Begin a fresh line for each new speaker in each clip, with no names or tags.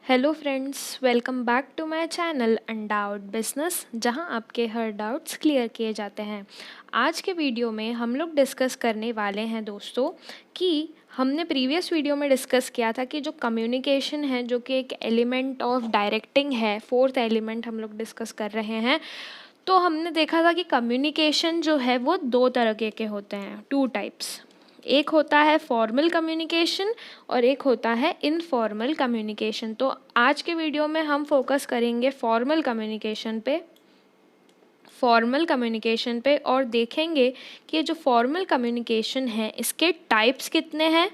Hello friends, welcome back to my channel undoubt business, जहां आपके हर doubts clear किए जाते हैं। आज के वीडियो में हम लोग डिस्कस करने वाले हैं दोस्तों कि हमने प्रीवियस वीडियो में डिस्कस किया था कि जो कम्युनिकेशन है, जो कि एक एलिमेंट ऑफ डायरेक्टिंग है, फोर्थ एलिमेंट हम लोग डिस्कस कर रहे हैं। तो हमने देखा था कि कम्युनिकेशन जो है वो दो तरह के होते हैं, टू टाइप्स। एक होता है फॉर्मल कम्युनिकेशन और एक होता है इनफॉर्मल कम्युनिकेशन। तो आज के वीडियो में हम फोकस करेंगे फॉर्मल कम्युनिकेशन पे और देखेंगे कि ये जो फॉर्मल कम्युनिकेशन है इसके टाइप्स कितने हैं।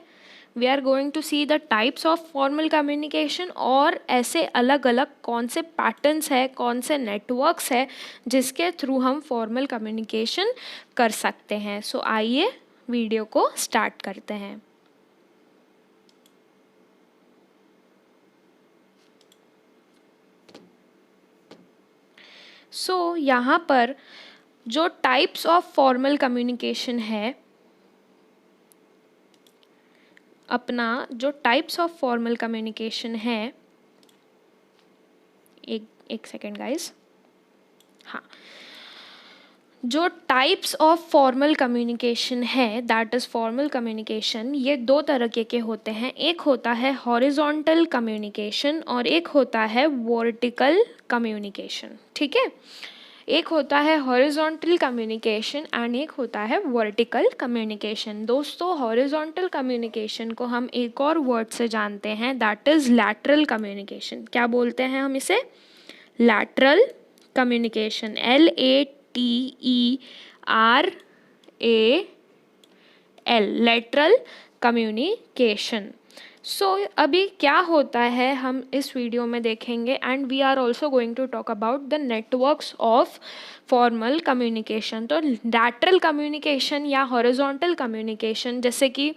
We are going to see the types of formal communication और ऐसे अलग अलग कौन से पैटर्न्स है, कौन से नेटवर्क्स है जिसके थ्रू हम फॉर्मल कम्युनिकेशन कर सकते हैं। सो आइए वीडियो को स्टार्ट करते हैं। यहाँ पर जो टाइप्स ऑफ फॉर्मल कम्युनिकेशन है, अपना जो टाइप्स ऑफ फॉर्मल कम्युनिकेशन है, एक सेकेंड गाइस। हाँ, जो टाइप्स ऑफ फॉर्मल कम्युनिकेशन है, दैट इज़ फॉर्मल कम्युनिकेशन, ये दो तरह के होते हैं। एक होता है हॉरिजॉन्टल कम्युनिकेशन और एक होता है वर्टिकल कम्युनिकेशन। ठीक है, एक होता है हॉरिजॉन्टल कम्युनिकेशन एंड एक होता है वर्टिकल कम्युनिकेशन। दोस्तों, हॉरिजॉन्टल कम्युनिकेशन को हम एक और वर्ड से जानते हैं, दैट इज़ लैटरल कम्युनिकेशन। क्या बोलते हैं हम इसे? Lateral communication, LATERAL, lateral communication. अभी क्या होता है हम इस वीडियो में देखेंगे and we are also going to talk about the networks of formal communication. तो लैटरल कम्युनिकेशन या हॉरिजॉन्टल कम्युनिकेशन, जैसे कि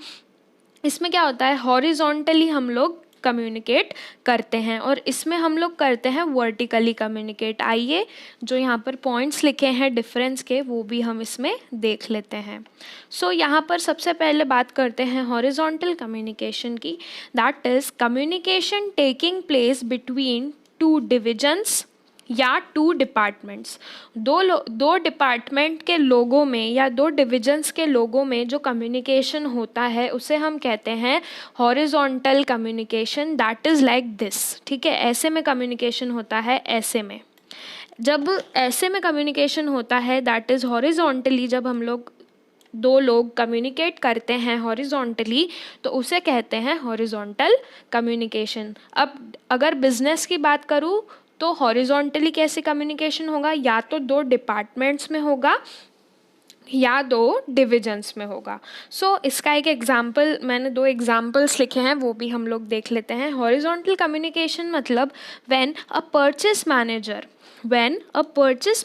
इसमें क्या होता है, हॉरिजॉन्टली हम लोग कम्युनिकेट करते हैं और इसमें हम लोग करते हैं वर्टिकली कम्युनिकेट। आइए जो यहाँ पर पॉइंट्स लिखे हैं डिफरेंस के, वो भी हम इसमें देख लेते हैं। यहाँ पर सबसे पहले बात करते हैं हॉरिजॉन्टल कम्युनिकेशन की, that is communication taking place between two divisions या टू डिपार्टमेंट्स। दो डिपार्टमेंट के लोगों में या दो डिविजन्स के लोगों में जो कम्युनिकेशन होता है उसे हम कहते हैं horizontal communication, that is like this. ठीक है, ऐसे में कम्युनिकेशन होता है, ऐसे में जब ऐसे में कम्युनिकेशन होता है, दैट इज़ हॉरिजॉन्टली, जब हम लोग दो लोग कम्युनिकेट करते हैं हॉरिजॉन्टली तो उसे कहते हैं हॉरिजॉन्टल कम्युनिकेशन। अब अगर बिजनेस की बात करूँ तो हॉरिजॉन्टली कैसे कम्युनिकेशन होगा, या तो दो डिपार्टमेंट्स में होगा या दो डिविजन्स में होगा। इसका एक एग्जाम्पल, मैंने दो एग्जाम्पल्स लिखे हैं, वो भी हम लोग देख लेते हैं। हॉरिजॉन्टल कम्युनिकेशन मतलब when a purchase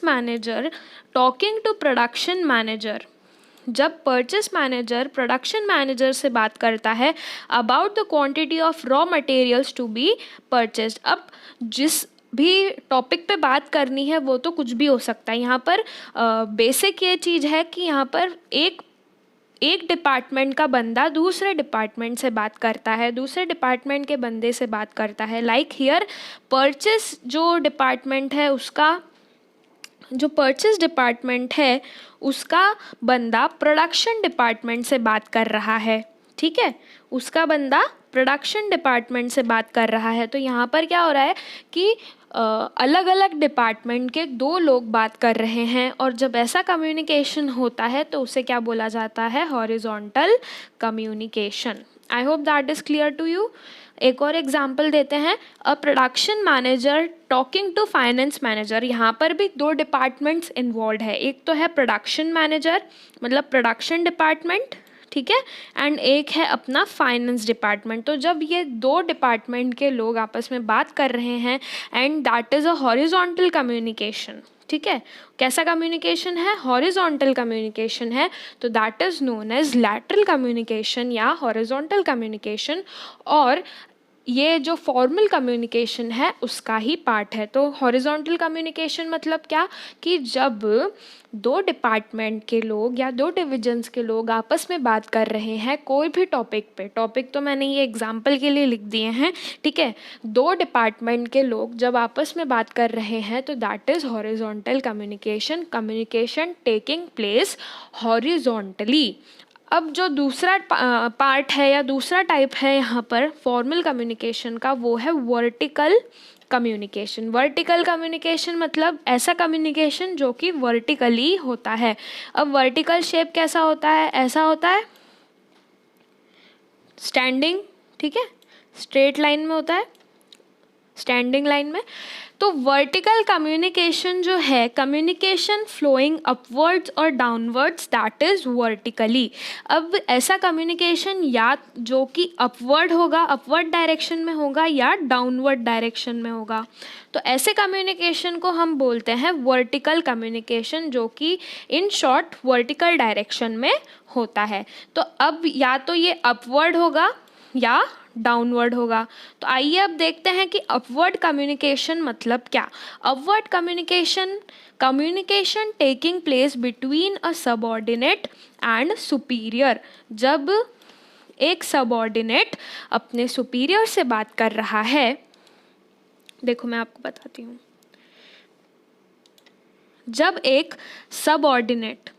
manager talking to production manager, जब परचेस मैनेजर प्रोडक्शन मैनेजर से बात करता है about the quantity of raw materials to be purchased. अब जिस भी टॉपिक पे बात करनी है वो तो कुछ भी हो सकता है। यहाँ पर बेसिक ये चीज़ है कि यहाँ पर एक डिपार्टमेंट का बंदा दूसरे डिपार्टमेंट से बात करता है, दूसरे डिपार्टमेंट के बंदे से बात करता है। लाइक हियर परचेस जो डिपार्टमेंट है उसका, जो परचेस डिपार्टमेंट है उसका बंदा प्रोडक्शन डिपार्टमेंट से बात कर रहा है। ठीक है, उसका बंदा प्रोडक्शन डिपार्टमेंट से बात कर रहा है। तो यहाँ पर क्या हो रहा है कि अलग अलग डिपार्टमेंट के दो लोग बात कर रहे हैं और जब ऐसा कम्युनिकेशन होता है तो उसे क्या बोला जाता है? Horizontal communication. I hope that is clear to you. एक और एग्जाम्पल देते हैं, a production manager talking to finance manager. यहाँ पर भी दो डिपार्टमेंट्स इन्वॉल्व है, एक तो है प्रोडक्शन मैनेजर मतलब प्रोडक्शन डिपार्टमेंट, ठीक है, एंड एक है अपना फाइनेंस डिपार्टमेंट। तो जब ये दो डिपार्टमेंट के लोग आपस में बात कर रहे हैं and that is a horizontal communication. ठीक है, कैसा कम्युनिकेशन है? हॉरिजॉन्टल कम्युनिकेशन है, तो that is known as lateral communication या हॉरिजॉन्टल कम्युनिकेशन। और ये जो फॉर्मल कम्युनिकेशन है उसका ही पार्ट है। तो हॉरिजॉन्टल कम्युनिकेशन मतलब क्या, कि जब दो डिपार्टमेंट के लोग या दो डिविजन्स के लोग आपस में बात कर रहे हैं कोई भी टॉपिक पे, टॉपिक तो मैंने ये एग्जांपल के लिए लिख दिए हैं, ठीक है, दो डिपार्टमेंट के लोग जब आपस में बात कर रहे हैं तो that is horizontal communication, communication taking place horizontally. अब जो दूसरा पार्ट है या दूसरा टाइप है यहाँ पर फॉर्मल कम्युनिकेशन का, वो है वर्टिकल कम्युनिकेशन। वर्टिकल कम्युनिकेशन मतलब ऐसा कम्युनिकेशन जो कि वर्टिकली होता है। अब वर्टिकल शेप कैसा होता है, ऐसा होता है स्टैंडिंग, ठीक है, स्ट्रेट लाइन में होता है, स्टैंडिंग लाइन में। तो वर्टिकल कम्युनिकेशन जो है, कम्युनिकेशन फ्लोइंग अपवर्ड्स और डाउनवर्ड्स, दैट इज वर्टिकली। अब ऐसा कम्युनिकेशन या जो कि अपवर्ड होगा, अपवर्ड डायरेक्शन में होगा, या डाउनवर्ड डायरेक्शन में होगा, तो ऐसे कम्युनिकेशन को हम बोलते हैं वर्टिकल कम्युनिकेशन, जो कि इन शॉर्ट वर्टिकल डायरेक्शन में होता है। तो अब या तो ये अपवर्ड होगा या डाउनवर्ड होगा। तो आइए अब देखते हैं कि अपवर्ड कम्युनिकेशन मतलब क्या। Upward communication, communication taking place between a subordinate and superior. जब एक सबऑर्डिनेट अपने सुपीरियर से बात कर रहा है, देखो मैं आपको बताती हूँ, जब एक सबऑर्डिनेट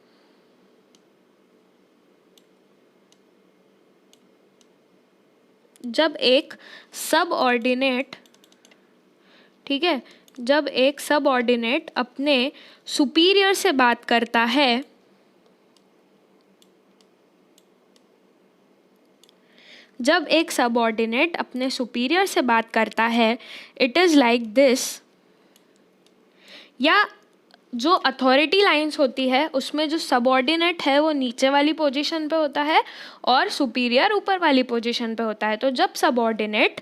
ठीक है, जब एक सबऑर्डिनेट अपने सुपीरियर से बात करता है, जब एक सबऑर्डिनेट अपने सुपीरियर से बात करता है, इट इज़ लाइक दिस, या जो अथॉरिटी लाइंस होती है उसमें जो सबऑर्डिनेट है वो नीचे वाली पोजीशन पे होता है और सुपीरियर ऊपर वाली पोजीशन पे होता है। तो जब सबऑर्डिनेट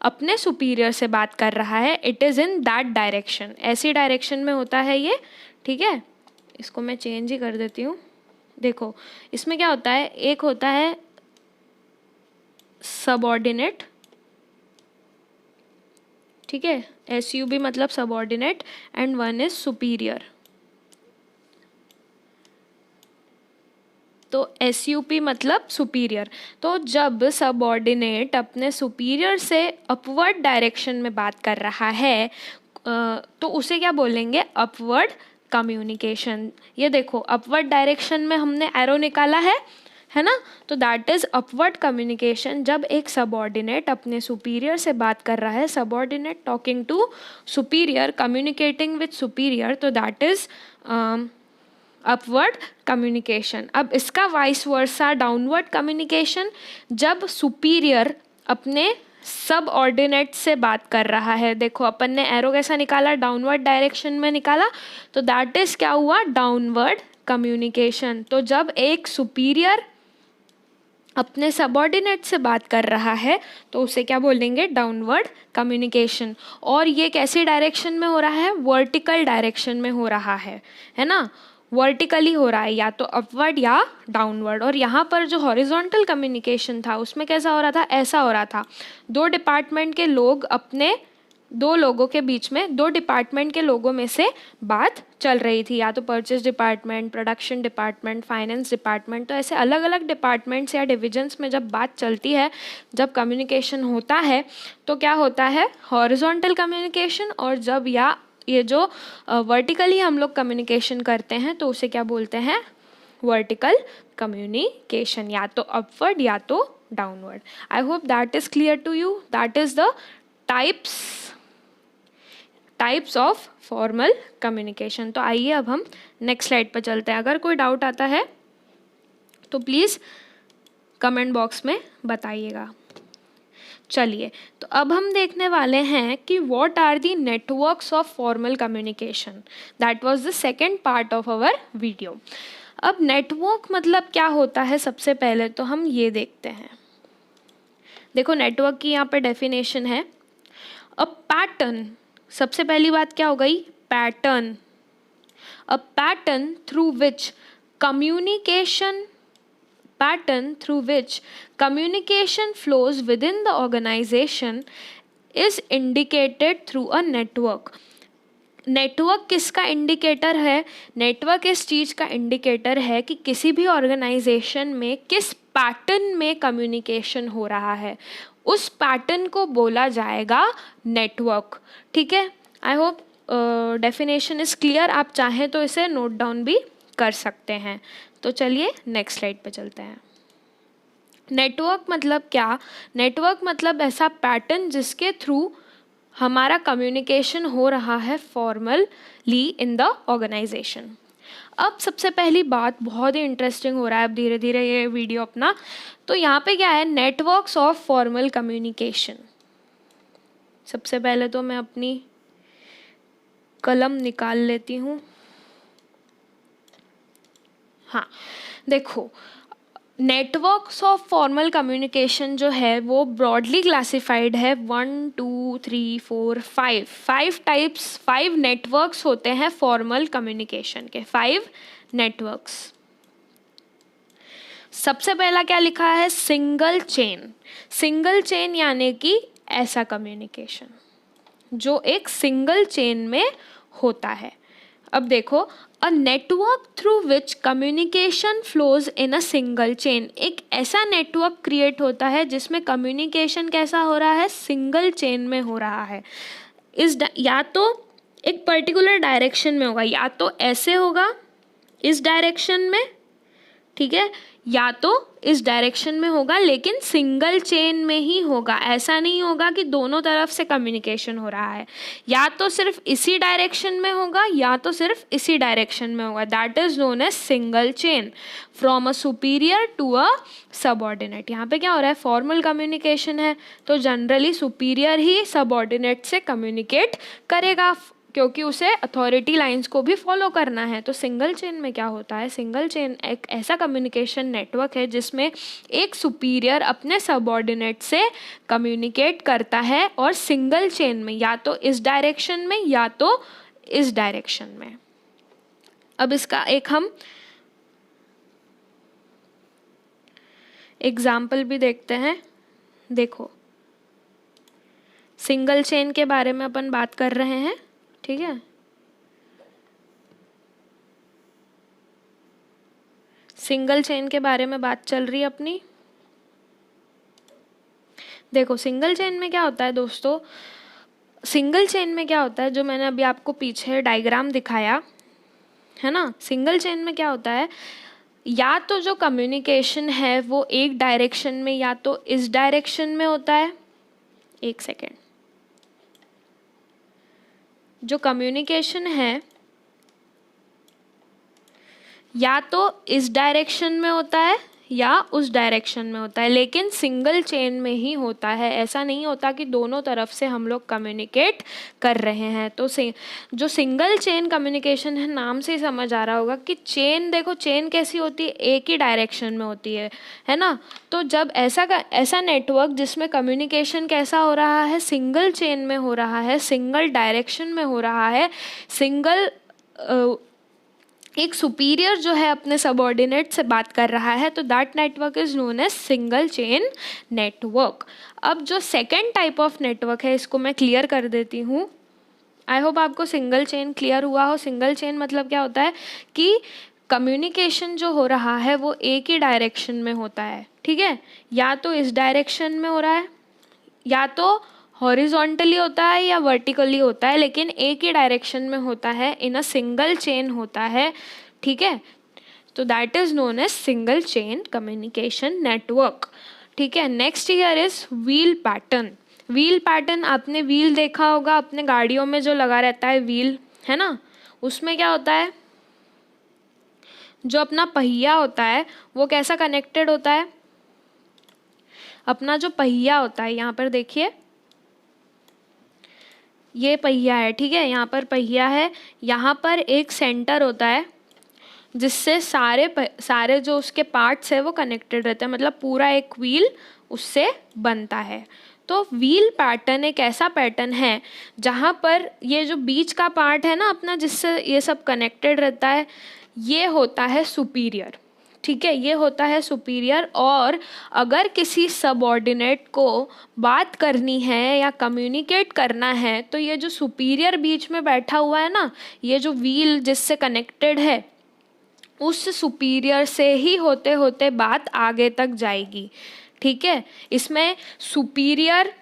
अपने सुपीरियर से बात कर रहा है, it is in that direction, ऐसी डायरेक्शन में होता है ये, ठीक है। इसको मैं चेंज ही कर देती हूँ। देखो इसमें क्या होता है, एक होता है सबऑर्डिनेट, ठीक है, SUB मतलब subordinate, and one is superior. तो SUP मतलब सुपीरियर। तो जब सबऑर्डिनेट अपने सुपीरियर से अपवर्ड डायरेक्शन में बात कर रहा है तो उसे क्या बोलेंगे, अपवर्ड कम्युनिकेशन। ये देखो अपवर्ड डायरेक्शन में हमने एरो निकाला है ना, तो दैट इज अपवर्ड कम्युनिकेशन। जब एक सबऑर्डिनेट अपने सुपीरियर से बात कर रहा है, subordinate talking to superior, communicating with superior, तो दैट इज अपवर्ड कम्युनिकेशन। अब इसका वाइस वर्सा डाउनवर्ड कम्युनिकेशन, जब सुपीरियर अपने सब ऑर्डिनेट से बात कर रहा है, देखो अपन ने एरो कैसा निकाला, डाउनवर्ड डायरेक्शन में निकाला, तो दैट इज क्या हुआ, डाउनवर्ड कम्युनिकेशन। तो जब एक सुपीरियर अपने सबऑर्डिनेट से बात कर रहा है तो उसे क्या बोलेंगे, डाउनवर्ड कम्युनिकेशन। और ये कैसी डायरेक्शन में हो रहा है, वर्टिकल डायरेक्शन में हो रहा है ना, वर्टिकली हो रहा है, या तो अपवर्ड या डाउनवर्ड। और यहाँ पर जो हॉरिजॉन्टल कम्युनिकेशन था उसमें कैसा हो रहा था, ऐसा हो रहा था, दो डिपार्टमेंट के लोग अपने, दो लोगों के बीच में, दो डिपार्टमेंट के लोगों में से बात चल रही थी, या तो purchase department, production department, finance department. तो ऐसे अलग अलग डिपार्टमेंट्स या डिविजन्स में जब बात चलती है, जब कम्युनिकेशन होता है, तो क्या होता है, हॉरिजॉन्टल कम्युनिकेशन। और जब या ये जो वर्टिकली हम लोग कम्युनिकेशन करते हैं तो उसे क्या बोलते हैं, वर्टिकल कम्युनिकेशन, या तो अपवर्ड या तो downward. I hope that is clear to you. That is the types of formal communication. तो आइए अब हम नेक्स्ट स्लाइड पर चलते हैं। अगर कोई डाउट आता है तो प्लीज़ कमेंट बॉक्स में बताइएगा। चलिए, तो अब हम देखने वाले हैं कि what are the networks of formal communication. That was the second part of our video. अब नेटवर्क मतलब क्या होता है, सबसे पहले तो हम ये देखते हैं। देखो नेटवर्क की यहाँ पर डेफिनेशन है, अ पैटर्न, सबसे पहली बात क्या हो गई, pattern, a pattern through which communication pattern through which communication flows within the organization is indicated through a network. Network किसका इंडिकेटर है? नेटवर्क इस चीज़ का इंडिकेटर है कि किसी भी ऑर्गेनाइजेशन में किस पैटर्न में कम्युनिकेशन हो रहा है, उस पैटर्न को बोला जाएगा नेटवर्क. ठीक है, I hope definition is clear. आप चाहें तो इसे नोट डाउन भी कर सकते हैं. तो चलिए नेक्स्ट स्लाइड पे चलते हैं. नेटवर्क मतलब क्या? नेटवर्क मतलब ऐसा पैटर्न जिसके थ्रू हमारा कम्युनिकेशन हो रहा है फॉर्मली इन द ऑर्गेनाइजेशन. अब सबसे पहली बात, बहुत ही इंटरेस्टिंग हो रहा है अब धीरे धीरे ये वीडियो अपना. तो यहाँ पे क्या है? Networks of formal communication. सबसे पहले तो मैं अपनी कलम निकाल लेती हूँ. हाँ देखो, नेटवर्क्स ऑफ फॉर्मल कम्युनिकेशन जो है वो ब्रॉडली क्लासिफाइड है 1 2 3 4 5 टाइप्स, 5 नेटवर्क्स होते हैं फॉर्मल कम्युनिकेशन के. 5 नेटवर्क्स. सबसे पहला क्या लिखा है? Single chain. सिंगल चेन यानी कि ऐसा कम्युनिकेशन जो एक सिंगल चेन में होता है. अब देखो, a network through which communication flows in a single chain. एक ऐसा नेटवर्क क्रिएट होता है जिसमें कम्युनिकेशन कैसा हो रहा है? सिंगल चेन में हो रहा है. या तो एक पर्टिकुलर डायरेक्शन में होगा, या तो ऐसे होगा इस डायरेक्शन में, ठीक है, या तो इस डायरेक्शन में होगा, लेकिन सिंगल चेन में ही होगा. ऐसा नहीं होगा कि दोनों तरफ से कम्युनिकेशन हो रहा है. या तो सिर्फ इसी डायरेक्शन में होगा या तो सिर्फ इसी डायरेक्शन में होगा. That is known as single chain from a superior to a subordinate. यहाँ पे क्या हो रहा है? फॉर्मल कम्युनिकेशन है तो जनरली सुपीरियर ही सबऑर्डिनेट से कम्युनिकेट करेगा क्योंकि उसे अथॉरिटी लाइंस को भी फॉलो करना है. तो सिंगल चेन में क्या होता है? सिंगल चेन एक ऐसा कम्युनिकेशन नेटवर्क है जिसमें एक सुपीरियर अपने सबऑर्डिनेट से कम्युनिकेट करता है, और सिंगल चेन में या तो इस डायरेक्शन में या तो इस डायरेक्शन में. अब इसका एक हम एग्जाम्पल भी देखते हैं. देखो, सिंगल चेन के बारे में अपन बात कर रहे हैं, ठीक है. सिंगल चेन के बारे में बात चल रही है अपनी. देखो, सिंगल चेन में क्या होता है दोस्तों? सिंगल चेन में क्या होता है, जो मैंने अभी आपको पीछे डायग्राम दिखाया है ना, सिंगल चेन में क्या होता है? या तो जो कम्युनिकेशन है वो एक डायरेक्शन में या तो इस डायरेक्शन में होता है. एक सेकेंड. जो कम्युनिकेशन है या तो इस डायरेक्शन में होता है या उस डायरेक्शन में होता है, लेकिन सिंगल चेन में ही होता है. ऐसा नहीं होता कि दोनों तरफ से हम लोग कम्युनिकेट कर रहे हैं. तो जो सिंगल चेन कम्युनिकेशन है, नाम से ही समझ आ रहा होगा कि चेन, देखो चेन कैसी होती है? एक ही डायरेक्शन में होती है ना. तो जब ऐसा नेटवर्क जिसमें कम्युनिकेशन कैसा हो रहा है? सिंगल चेन में हो रहा है, सिंगल डायरेक्शन में हो रहा है, सिंगल एक सुपीरियर जो है अपने सबऑर्डिनेट से बात कर रहा है, तो that network is known as single chain network. अब जो सेकेंड टाइप ऑफ नेटवर्क है, इसको मैं क्लियर कर देती हूँ. आई होप आपको सिंगल चेन क्लियर हुआ हो. सिंगल चेन मतलब क्या होता है कि कम्युनिकेशन जो हो रहा है वो एक ही डायरेक्शन में होता है, ठीक है. या तो इस डायरेक्शन में हो रहा है, या तो हॉरिजॉन्टली होता है या वर्टिकली होता है, लेकिन एक ही डायरेक्शन में होता है, इन अ सिंगल चेन होता है, ठीक है. तो that is known as single chain communication network, ठीक है. Next here is wheel pattern. Wheel pattern, आपने व्हील देखा होगा अपने गाड़ियों में जो लगा रहता है व्हील, है ना. उसमें क्या होता है? जो अपना पहिया होता है वो कैसा कनेक्टेड होता है? अपना जो पहिया होता है, यहाँ पर देखिए ये पहिया है, ठीक है. यहाँ पर पहिया है, यहाँ पर एक सेंटर होता है जिससे सारे जो उसके पार्ट्स है वो कनेक्टेड रहते हैं, मतलब पूरा एक व्हील उससे बनता है. तो व्हील पैटर्न एक ऐसा पैटर्न है जहाँ पर ये जो बीच का पार्ट है ना अपना, जिससे ये सब कनेक्टेड रहता है, ये होता है सुपीरियर, ठीक है, ये होता है सुपीरियर। और अगर किसी सबऑर्डिनेट को बात करनी है या कम्युनिकेट करना है तो ये जो सुपीरियर बीच में बैठा हुआ है ना, ये जो व्हील जिससे कनेक्टेड है, उस सुपीरियर से ही होते होते बात आगे तक जाएगी। ठीक है, इसमें सुपीरियर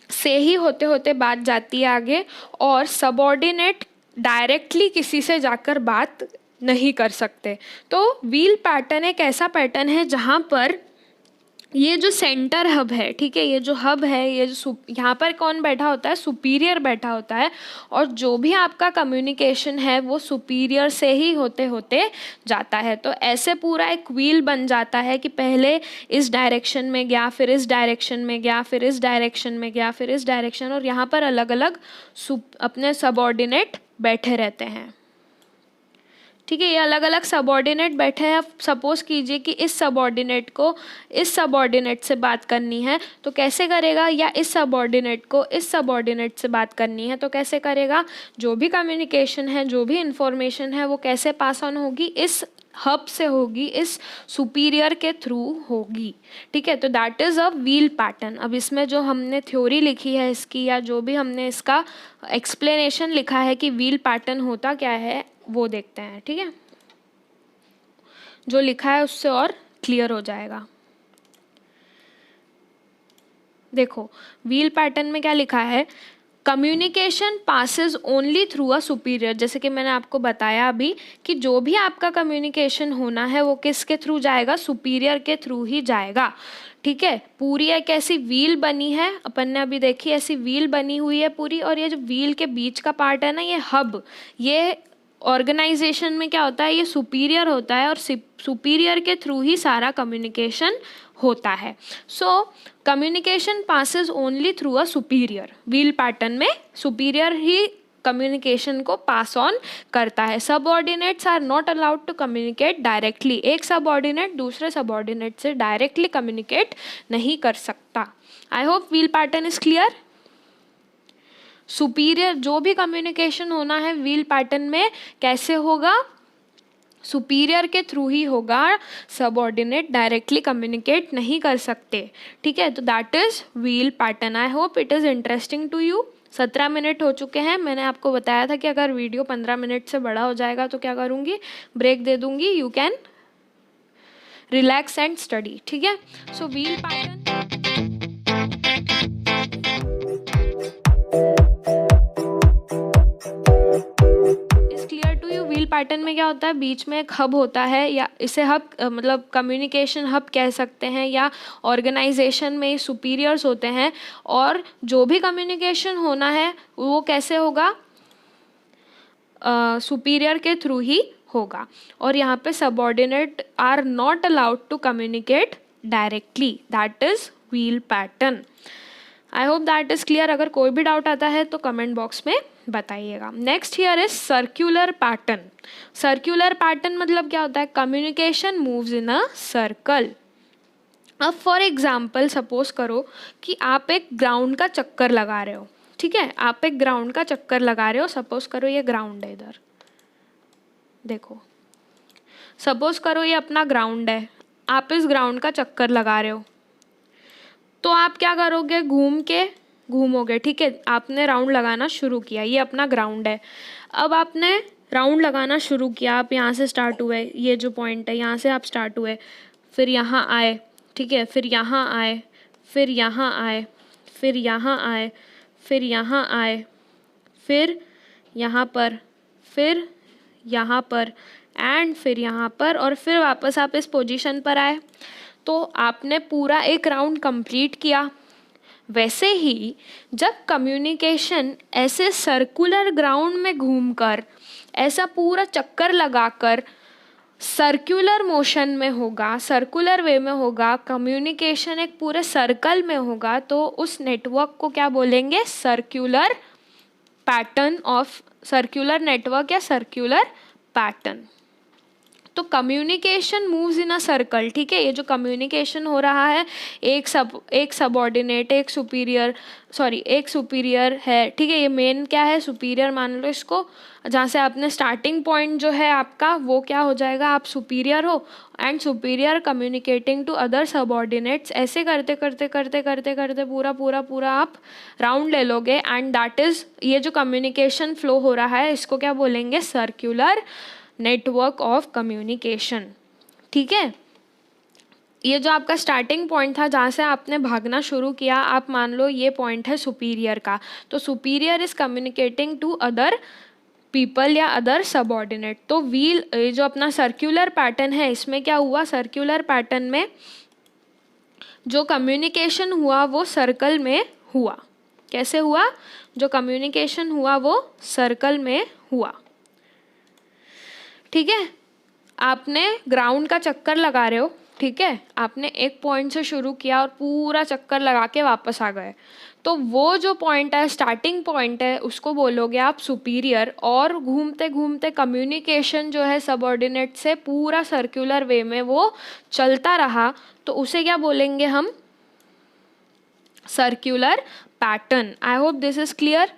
से ही होते होते बात जाती है आगे, और सबऑर्डिनेट डायरेक्टली किसी से जाकर बात नहीं कर सकते। तो व्हील पैटर्न एक ऐसा पैटर्न है जहाँ पर ये जो सेंटर हब है, ठीक है, ये जो हब है, ये जो यहाँ पर कौन बैठा होता है, सुपीरियर बैठा होता है, और जो भी आपका कम्युनिकेशन है वो सुपीरियर से ही होते होते जाता है। तो ऐसे पूरा एक व्हील बन जाता है कि पहले इस डायरेक्शन में गया, फिर इस डायरेक्शन में गया, फिर इस डायरेक्शन में गया, फिर इस डायरेक्शन, और यहाँ पर अलग अलग अपने सबऑर्डिनेट बैठे रहते हैं। ठीक है, ये अलग अलग सबऑर्डिनेट बैठे हैं। सपोज कीजिए कि इस सबऑर्डिनेट को इस सबऑर्डिनेट से बात करनी है तो कैसे करेगा, या इस सबऑर्डिनेट को इस सबऑर्डिनेट से बात करनी है तो कैसे करेगा। जो भी कम्युनिकेशन है, जो भी इंफॉर्मेशन है, वो कैसे पास ऑन होगी, इस हब से होगी, इस सुपीरियर के थ्रू होगी। ठीक है, तो that is a wheel pattern. अब इसमें जो हमने थ्योरी लिखी है इसकी, या जो भी हमने इसका एक्सप्लेनेशन लिखा है कि व्हील पैटर्न होता क्या है, वो देखते हैं। ठीक है, जो लिखा है उससे और क्लियर हो जाएगा। देखो, व्हील पैटर्न में क्या लिखा है, communication passes only through a superior. जैसे कि मैंने आपको बताया अभी कि जो भी आपका कम्युनिकेशन होना है वो किसके थ्रू जाएगा, सुपीरियर के थ्रू ही जाएगा। ठीक है, पूरी एक ऐसी व्हील बनी है, अपन ने अभी देखी, ऐसी व्हील बनी हुई है पूरी, और ये जो व्हील के बीच का पार्ट है ना, ये हब, ये ऑर्गेनाइजेशन में क्या होता है, ये सुपीरियर होता है, और सुपीरियर के थ्रू ही सारा कम्युनिकेशन होता है। So communication passes only through a superior. Wheel pattern में सुपीरियर ही कम्युनिकेशन को पास ऑन करता है। Subordinates are not allowed to communicate directly. एक सबऑर्डिनेट दूसरे सबऑर्डिनेट से डायरेक्टली कम्युनिकेट नहीं कर सकता। I hope wheel pattern is clear. Superior जो भी कम्युनिकेशन होना है व्हील पैटर्न में कैसे होगा, सुपीरियर के थ्रू ही होगा, सबऑर्डिनेट डायरेक्टली कम्युनिकेट नहीं कर सकते। ठीक है, तो that is wheel pattern. I hope it is interesting to you. 17 minute हो चुके हैं। मैंने आपको बताया था कि अगर वीडियो 15 मिनट से बड़ा हो जाएगा तो क्या करूँगी, ब्रेक दे दूँगी। You can relax and study. ठीक है, सो व्हील पैटर्न पैटर्न में क्या होता है, बीच में एक हब होता है, या इसे हब मतलब कम्युनिकेशन हब कह सकते हैं, या ऑर्गेनाइजेशन में सुपीरियर्स होते हैं, और जो भी कम्युनिकेशन होना है वो कैसे होगा, सुपीरियर के थ्रू ही होगा। और यहाँ पे subordinate are not allowed to communicate directly. That is wheel pattern. I hope that is clear. अगर कोई भी डाउट आता है तो कमेंट बॉक्स में बताइएगा। Next here is circular pattern. Circular pattern मतलब क्या होता है, communication moves in a circle. अब फॉर एग्जाम्पल सपोज करो कि आप एक ग्राउंड का चक्कर लगा रहे हो। ठीक है, आप एक ग्राउंड का चक्कर लगा रहे हो। सपोज करो ये ग्राउंड है, इधर देखो, सपोज करो ये अपना ग्राउंड है, आप इस ग्राउंड का चक्कर लगा रहे हो, तो आप क्या करोगे, घूमोगे। ठीक है, आपने राउंड लगाना शुरू किया, ये अपना ग्राउंड है। अब आपने राउंड लगाना शुरू किया, आप यहाँ से स्टार्ट हुए, ये जो पॉइंट है यहाँ से आप स्टार्ट हुए, फिर यहाँ आए, ठीक है, फिर यहाँ आए, फिर यहाँ आए, फिर यहाँ आए, फिर यहाँ आए, फिर यहाँ पर, फिर यहाँ पर, एंड फिर यहाँ पर, और फिर वापस आप इस पोजीशन पर आए। तो आपने पूरा एक राउंड कंप्लीट किया। वैसे ही जब कम्युनिकेशन ऐसे सर्कुलर ग्राउंड में घूमकर, ऐसा पूरा चक्कर लगाकर सर्कुलर मोशन में होगा, सर्कुलर वे में होगा, कम्युनिकेशन एक पूरे सर्कल में होगा, तो उस नेटवर्क को क्या बोलेंगे, circular pattern of circular network या सर्कुलर पैटर्न। तो communication moves in a circle, ठीक है। ये जो कम्युनिकेशन हो रहा है, एक सबऑर्डिनेट, एक सुपीरियर है, ठीक है। ये मेन क्या है, सुपीरियर मान लो इसको, जहाँ से आपने स्टार्टिंग पॉइंट जो है आपका वो क्या हो जाएगा, आप सुपीरियर हो, and superior communicating to other subordinates. ऐसे करते करते करते करते करते पूरा पूरा पूरा आप राउंड ले लोगे, एंड दैट इज, ये जो कम्युनिकेशन फ्लो हो रहा है इसको क्या बोलेंगे, सर्क्यूलर नेटवर्क ऑफ कम्युनिकेशन, ठीक है। ये जो आपका स्टार्टिंग पॉइंट था जहाँ से आपने भागना शुरू किया, आप मान लो ये पॉइंट है सुपीरियर का, तो superior is communicating to other people या अदर सबऑर्डिनेट। तो व्हील, जो अपना सर्क्यूलर पैटर्न है, इसमें क्या हुआ, सर्क्यूलर पैटर्न में जो कम्युनिकेशन हुआ वो सर्कल में हुआ। कैसे हुआ, जो कम्युनिकेशन हुआ वो सर्कल में हुआ, ठीक है। आपने ग्राउंड का चक्कर लगा रहे हो, ठीक है, आपने एक पॉइंट से शुरू किया और पूरा चक्कर लगा के वापस आ गए, तो वो जो पॉइंट है, स्टार्टिंग पॉइंट है, उसको बोलोगे आप सुपीरियर। और घूमते घूमते कम्युनिकेशन जो है सबऑर्डिनेट से पूरा सर्कुलर वे में वो चलता रहा, तो उसे क्या बोलेंगे हम, circular pattern. I hope this is clear.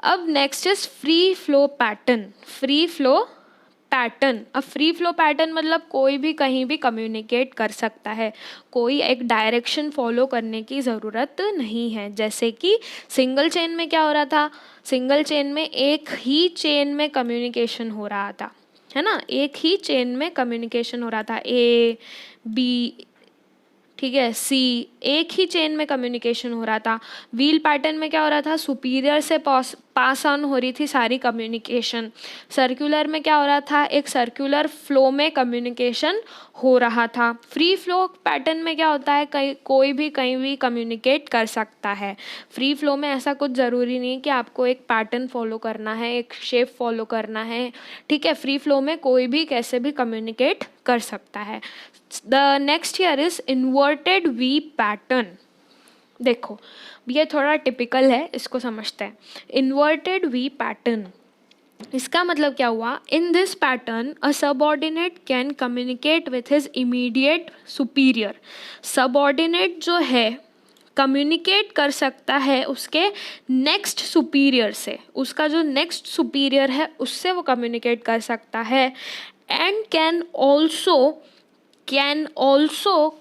अब next is free flow pattern. Free flow pattern, अब फ्री फ्लो पैटर्न मतलब कोई भी कहीं भी कम्युनिकेट कर सकता है, कोई एक डायरेक्शन फॉलो करने की ज़रूरत नहीं है। जैसे कि सिंगल चेन में क्या हो रहा था, सिंगल चेन में एक ही चेन में कम्युनिकेशन हो रहा था, है ना, एक ही चेन में कम्युनिकेशन हो रहा था, ए बी, ठीक है, सी, एक ही चेन में कम्युनिकेशन हो रहा था। व्हील पैटर्न में क्या हो रहा था, सुपीरियर से पास ऑन हो रही थी सारी कम्युनिकेशन। सर्कुलर में क्या हो रहा था, एक सर्कुलर फ्लो में कम्युनिकेशन हो रहा था। फ्री फ्लो पैटर्न में क्या होता है, कोई भी कहीं भी कम्युनिकेट कर सकता है। फ्री फ्लो में ऐसा कुछ ज़रूरी नहीं है कि आपको एक पैटर्न फॉलो करना है, एक शेप फॉलो करना है, ठीक है। फ्री फ्लो में कोई भी कैसे भी कम्युनिकेट कर सकता है। The next year is inverted V pattern. देखो ये थोड़ा टिपिकल है, इसको समझते हैं। इन्वर्टेड वी पैटर्न, इसका मतलब क्या हुआ, in this pattern a subordinate can communicate with his immediate superior. Subordinate जो है कम्युनिकेट कर सकता है उसके नेक्स्ट सुपीरियर से, उसका जो नेक्स्ट सुपीरियर है उससे वो कम्युनिकेट कर सकता है। And can also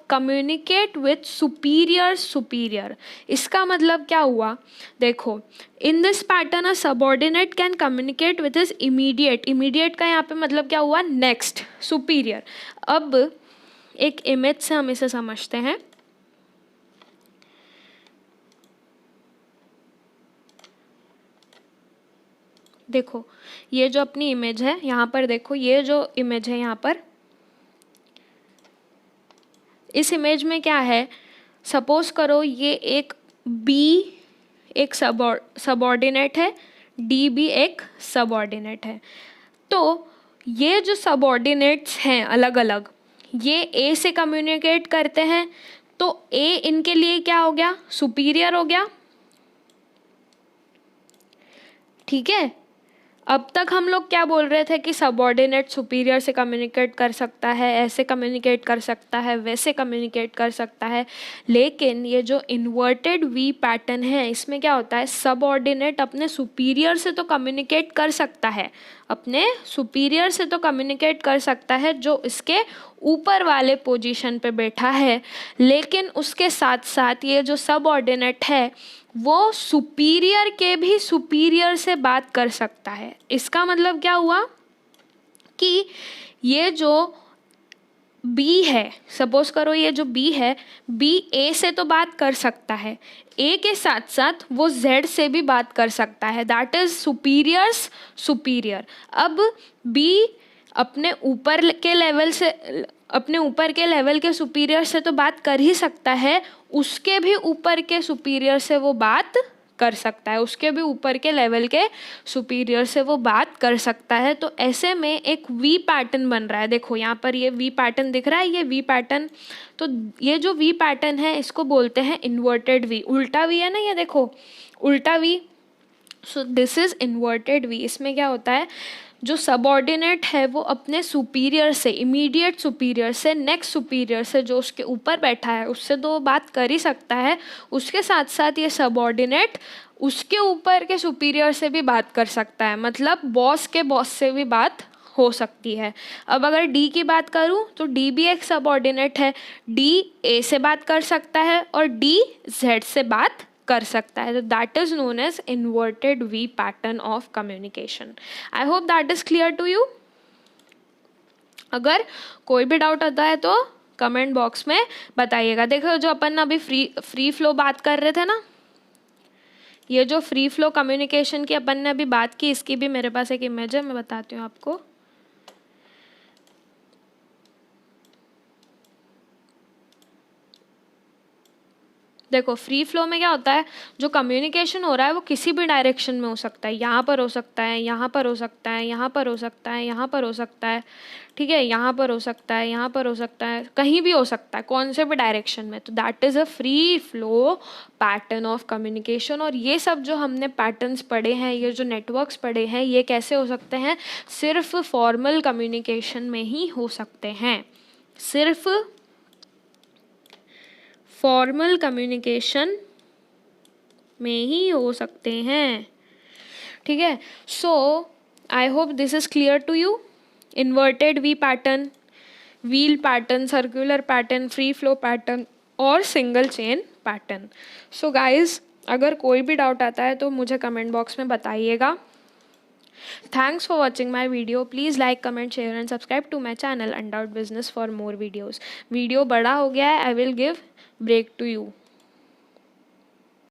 communicate with superior. इसका मतलब क्या हुआ, देखो, in this pattern a subordinate can communicate with his immediate का यहाँ पे मतलब क्या हुआ, नेक्स्ट सुपीरियर। अब एक इमेज से हम इसे समझते हैं। देखो ये जो अपनी इमेज है यहाँ पर, देखो ये जो इमेज है यहाँ पर, इस इमेज में क्या है, सपोज करो ये एक बी एक सबऑर्डिनेट है, डी भी एक सबऑर्डिनेट है। तो ये जो सबऑर्डिनेट्स हैं अलग अलग, ये ए से कम्युनिकेट करते हैं, तो ए इनके लिए क्या हो गया, सुपीरियर हो गया, ठीक है। अब तक हम लोग क्या बोल रहे थे कि सबऑर्डिनेट सुपीरियर से कम्युनिकेट कर सकता है, ऐसे कम्युनिकेट कर सकता है, वैसे कम्युनिकेट कर सकता है। लेकिन ये जो इन्वर्टेड वी पैटर्न है, इसमें क्या होता है, सबऑर्डिनेट अपने सुपीरियर से तो कम्युनिकेट कर सकता है, अपने सुपीरियर से तो कम्युनिकेट कर सकता है जो इसके ऊपर वाले पोजीशन पे बैठा है, लेकिन उसके साथ साथ ये जो सबऑर्डिनेट है वो सुपीरियर के भी सुपीरियर से बात कर सकता है। इसका मतलब क्या हुआ कि ये जो बी है, सपोज करो ये जो बी है, बी ए से तो बात कर सकता है, ए के साथ साथ वो जेड से भी बात कर सकता है, दैट इज सुपीरियर्स सुपीरियर। अब बी अपने ऊपर के लेवल के सुपीरियर से तो बात कर ही सकता है, उसके भी ऊपर के सुपीरियर से वो बात कर सकता है, उसके भी ऊपर के लेवल के सुपीरियर से वो बात कर सकता है। तो ऐसे में एक वी पैटर्न बन रहा है। देखो यहाँ पर ये वी पैटर्न दिख रहा है, ये वी पैटर्न, तो ये जो वी पैटर्न है इसको बोलते हैं इन्वर्टेड वी। उल्टा वी है ना, ये देखो उल्टा V, so this is inverted V. इसमें क्या होता है, जो सबऑर्डिनेट है वो अपने सुपीरियर से, इमीडिएट सुपीरियर से, नेक्स्ट सुपीरियर से, जो उसके ऊपर बैठा है उससे तो बात कर ही सकता है, उसके साथ साथ ये सबऑर्डिनेट उसके ऊपर के सुपीरियर से भी बात कर सकता है, मतलब बॉस के बॉस से भी बात हो सकती है। अब अगर डी की बात करूं तो डी भी एक सबऑर्डिनेट है, डी ए से बात कर सकता है और डी जेड से बात कर सकता है, तो that is known as inverted V pattern of communication. I hope that is clear to you. अगर कोई भी डाउट आता है तो कमेंट बॉक्स में बताइएगा। देखो जो अपन अभी फ्री फ्लो बात कर रहे थे ना, ये जो फ्री फ्लो कम्युनिकेशन की अपन ने अभी बात की, इसकी भी मेरे पास एक इमेज है, मैं बताती हूँ आपको। देखो फ्री फ्लो में क्या होता है, जो कम्युनिकेशन हो रहा है वो किसी भी डायरेक्शन में हो सकता है, यहाँ पर हो सकता है, यहाँ पर हो सकता है, यहाँ पर हो सकता है, यहाँ पर हो सकता है, ठीक है, यहाँ पर हो सकता है, यहाँ पर हो सकता है, कहीं भी हो सकता है, कौन से भी डायरेक्शन में। तो that is a free flow pattern of communication. और ये सब जो हमने पैटर्न्स पढ़े हैं, ये जो नेटवर्क्स पढ़े हैं, ये कैसे हो सकते हैं, सिर्फ फॉर्मल कम्युनिकेशन में ही हो सकते हैं, सिर्फ फॉर्मल कम्युनिकेशन में ही हो सकते हैं, ठीक है। So I hope this is clear to you. Inverted V pattern, wheel pattern, circular pattern, free flow pattern और single chain pattern. So guys अगर कोई भी डाउट आता है तो मुझे कमेंट बॉक्स में बताइएगा। Thanks for watching my video. Please like, comment, share and subscribe to my channel Undoubted Business for more videos. Video बड़ा हो गया है, I will give break to you.